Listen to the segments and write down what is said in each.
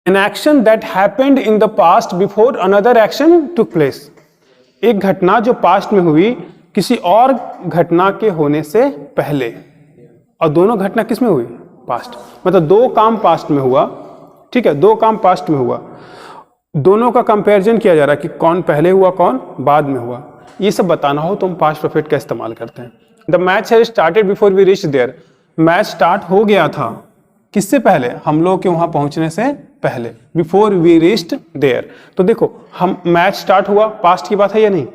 An action that happened in the past before another action took place. एक घटना जो past में हुई किसी और घटना के होने से पहले, और दोनों घटना किस में हुई? पास्ट। मतलब दो काम पास्ट में हुआ, ठीक है, दो काम पास्ट में हुआ, दोनों का कंपैरिजन किया जा रहा है कि कौन पहले हुआ कौन बाद में हुआ। ये सब बताना हो तो हम पास्ट परफेक्ट का इस्तेमाल करते हैं। The match has started before we reached there. Match start हो गया था किससे पहले? हम लोग के वहां पहुंचने से पहले, बिफोर वी रीच्ड देयर। तो देखो, हम मैच स्टार्ट हुआ, पास्ट की बात है या नहीं,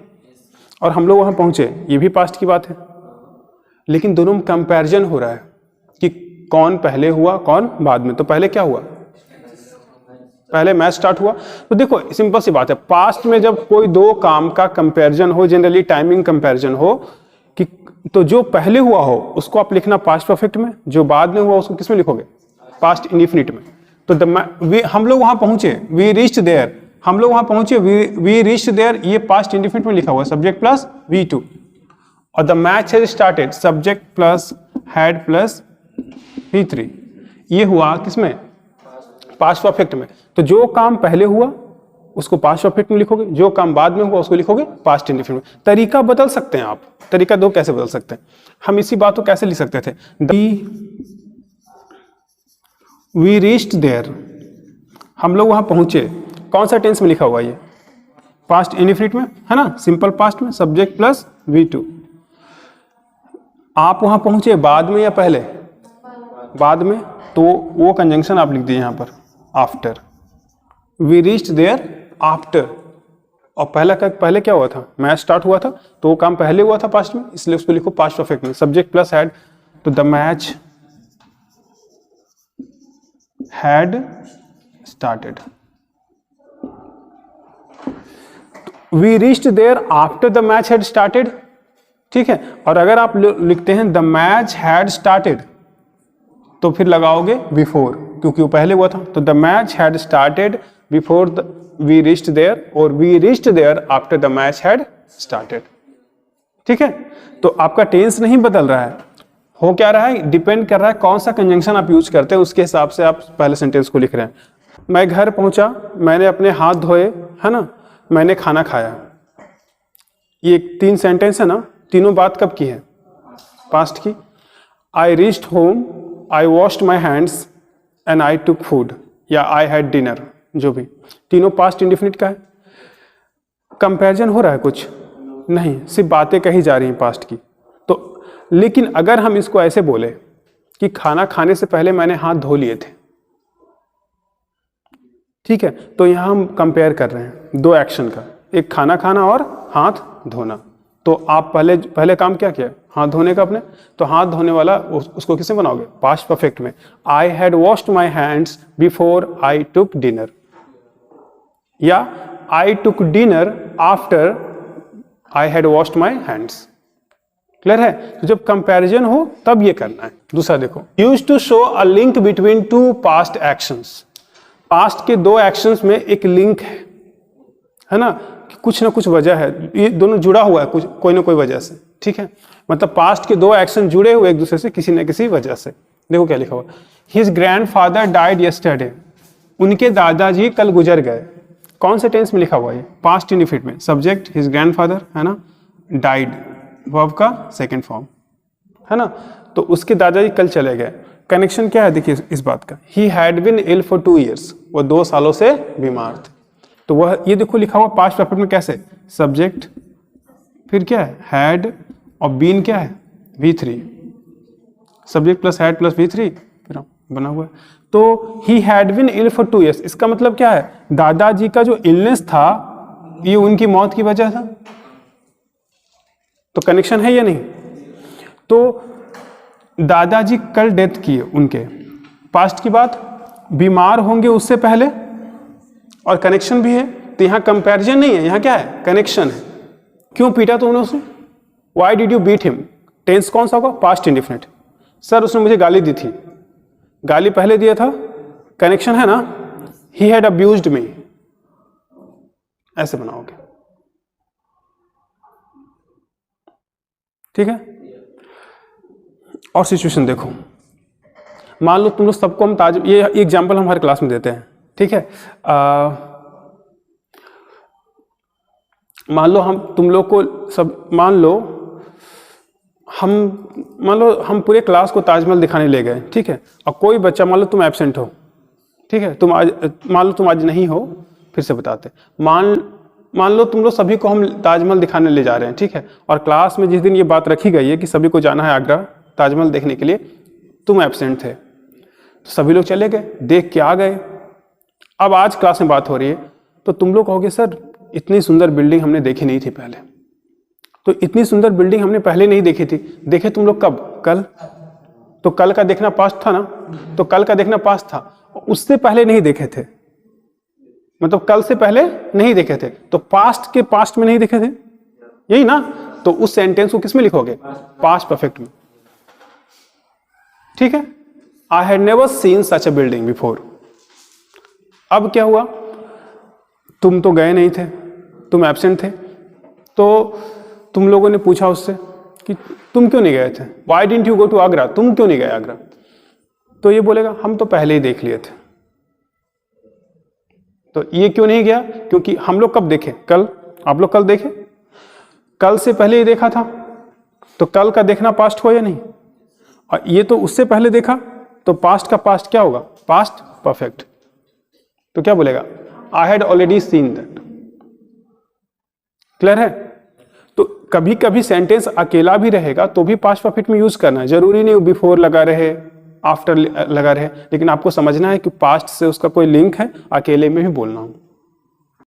और हम लोग वहां पहुंचे, ये भी पास्ट की बात है, लेकिन दोनों में कंपैरिजन हो रहा है कि कौन पहले हुआ कौन बाद में। तो पहले क्या हुआ? पहले मैच स्टार्ट हुआ। तो देखो सिंपल सी बात है, पास्ट में जब कोई दो काम का कंपैरिजन हो, जनरली टाइमिंग कंपैरिजन हो, कि तो जो पहले हुआ हो उसको आप लिखना पास्ट परफेक्ट में, जो बाद में हुआ उसको किस में लिखोगे? पास्ट इंडेफिनिट में। तो हम लोग वहां पहुंचे, वी रीच्ड देयर, हम लोग वहां पहुंचे, वी रीच्ड देयर, ये पास्ट इंडेफिनिट में लिखा हुआ है, सब्जेक्ट प्लस V2। और the match has started, subject plus had plus V3, ये हुआ किसमें? पास्ट परफेक्ट में। तो जो काम पहले हुआ उसको पास्ट परफेक्ट में लिखोगे, जो काम बाद में हुआ उसको लिखोगे पास्ट इंडेफिनिट में। तरीका बदल सकते हैं आप, तरीका दो कैसे बदल सकते हैं। हम इसी बात को कैसे लिख सकते थे? वी रीच्ड देयर, हम लोग वहां पहुंचे, कौन सा टेंस में लिखा हुआ ये? पास्ट इंडेफिनिट में है ना, सिंपल पास्ट में, सब्जेक्ट प्लस V2। आप वहां पहुंचे बाद में या पहले? बाद में, तो वो कंजंक्शन आप लिख दिए यहां पर, after. We reached there after. और पहले क्या हुआ था? मैच स्टार्ट हुआ था, तो वो काम पहले हुआ था पास्ट में, इसलिए उसको लिखो पास्ट परफेक्ट में, सब्जेक्ट प्लस हैड। तो the match had started. We reached there after the match had started, ठीक है। और अगर आप लिखते हैं द मैच हैड स्टार्टेड, तो फिर लगाओगे बिफोर, क्योंकि वो पहले हुआ था। तो the match had started before we reached there, और we reached there after the match had started, ठीक है। तो आपका टेंस नहीं बदल रहा है, हो क्या रहा है, डिपेंड कर रहा है कौन सा कंजंक्शन आप यूज करते हैं, उसके हिसाब से आप पहले सेंटेंस को लिख रहे हैं। मैं घर पहुंचा, मैंने अपने हाथ धोए, है ना, मैंने खाना खाया। ये 3 सेंटेंस है ना, तीनों बात कब की है? पास्ट की। I reached home, I washed my hands and I took food, या आई हैड डिनर, जो भी, तीनों पास्ट इंडेफिनिट का है। कंपैरिजन हो रहा है कुछ नहीं, सिर्फ बातें कही जा रही हैं पास्ट की। तो लेकिन अगर हम इसको ऐसे बोले कि खाना खाने से पहले मैंने हाथ धो लिए थे, ठीक है, तो यहां हम कंपेयर कर रहे हैं दो एक्शन का, एक खाना खाना और हाथ धोना। तो आप पहले काम क्या किया? हाथ धोने का अपने, तो हाथ धोने वाला उसको किससे बनाओगे? पास्ट परफेक्ट में। I had washed my hands before I took dinner, या I took dinner after I had washed my hands. Clear है? तो जब कंपैरिजन हो तब ये करना है। दूसरा देखो, use to show a link between two past actions. पास्ट के दो एक्शंस में एक लिंक है ना, कुछ ना कुछ वजह है, ये दोनों जुड़ा हुआ है कुछ, कोई ना कोई वजह से, ठीक है। मतलब पास्ट के दो एक्शन जुड़े हुए एक दूसरे से किसी न किसी वजह से। देखो क्या लिखा हुआ, हिज ग्रैंडफादर डाइड यस्टरडे, उनके दादाजी कल गुजर गए। कौन से टेंस में लिखा हुआ है? पास्ट इंडेफिनिट में, सब्जेक्ट हिज ग्रैंडफादर है ना, डाइड वर्ब का सेकंड फॉर्म है ना, तो उसके दादाजी कल चले गए। कनेक्शन क्या है देखिए इस बात का, he had been ill for 2 years, वो 2 सालों से बीमार थे। तो वह ये देखो लिखा हुआ पास्ट परफेक्ट में कैसे, सब्जेक्ट फिर क्या है, हैड, और बीन क्या है, V3, subject plus had plus V3 फिर बना हुआ है। तो he had been ill for 2 years, इसका मतलब क्या है, दादाजी का जो इलनेस था ये उनकी मौत की वजह था। तो कनेक्शन है या नहीं? तो दादाजी कल डेथ किए उनके, पास्ट की बात, बीमार होंगे उससे पहले, और कनेक्शन भी है। तो यहां कंपैरिजन नहीं है, यहां क्या है, कनेक्शन है। क्यों पीटा तुमने उसे? Why did you beat him? Tense कौन सा होगा? Past indefinite. सर उसने मुझे गाली दी थी, गाली पहले दिया था, कनेक्शन है ना, ही हैड अब्यूज्ड मी, ऐसे बनाओगे, ठीक है। और सिचुएशन देखो, मान लो तुम लोग सबको हम ये एग्जाम्पल हम हर क्लास में देते हैं, ठीक है। मान लो तुम लोग को सब मान लो हम पूरे क्लास को ताजमहल दिखाने ले गए, ठीक है, और कोई बच्चा, मान लो तुम एब्सेंट हो, ठीक है, मान लो तुम आज नहीं हो, फिर से बताते, मान लो तुम लोग सभी को हम ताजमहल दिखाने ले जा रहे हैं, ठीक है, और क्लास में जिस दिन ये बात रखी गई है कि सभी को जाना है आगरा ताजमहल देखने के लिए, तुम एब्सेंट थे, तो सभी लोग चले गए, देख के आ गए। अब आज क्लास में बात हो रही है, तो तुम लोग कहोगे सर इतनी सुंदर बिल्डिंग हमने देखी नहीं थी पहले। तो इतनी सुंदर बिल्डिंग हमने पहले नहीं देखी थी, देखे तुम लोग कब? कल। तो कल का देखना पास्ट था ना, तो कल का देखना पास्ट था, उससे पहले नहीं देखे थे, मतलब कल से पहले नहीं देखे थे, तो पास्ट के पास्ट में नहीं देखे थे, यही ना। तो उस सेंटेंस को किस में लिखोगे? पास्ट परफेक्ट में, ठीक है। I had never seen such a building before. अब क्या हुआ? तुम तो गए नहीं थे, तुम एब्सेंट थे, तो तुम लोगों ने पूछा उससे कि तुम क्यों नहीं गए थे, why didn't you go to Agra, तुम क्यों नहीं गए आगरा? तो ये बोलेगा हम तो पहले ही देख लिए थे। तो ये क्यों नहीं गया? क्योंकि हम लोग कब देखे? कल। आप लोग कल देखे, कल से पहले ही देखा था, तो कल का देखना पास्ट हो या नहीं? और ये तो उससे पहले देखा, तो पास्ट का पास्ट क्या होगा? Past perfect. तो क्या बोलेगा? I had already seen that. Clear है? तो कभी कभी सेंटेंस अकेला भी रहेगा तो भी पास्ट परफेक्ट में यूज करना है, जरूरी नहीं बिफोर लगा रहे, आफ्टर लगा रहे, लेकिन आपको समझना है कि पास्ट से उसका कोई लिंक है, अकेले में भी बोलना हो।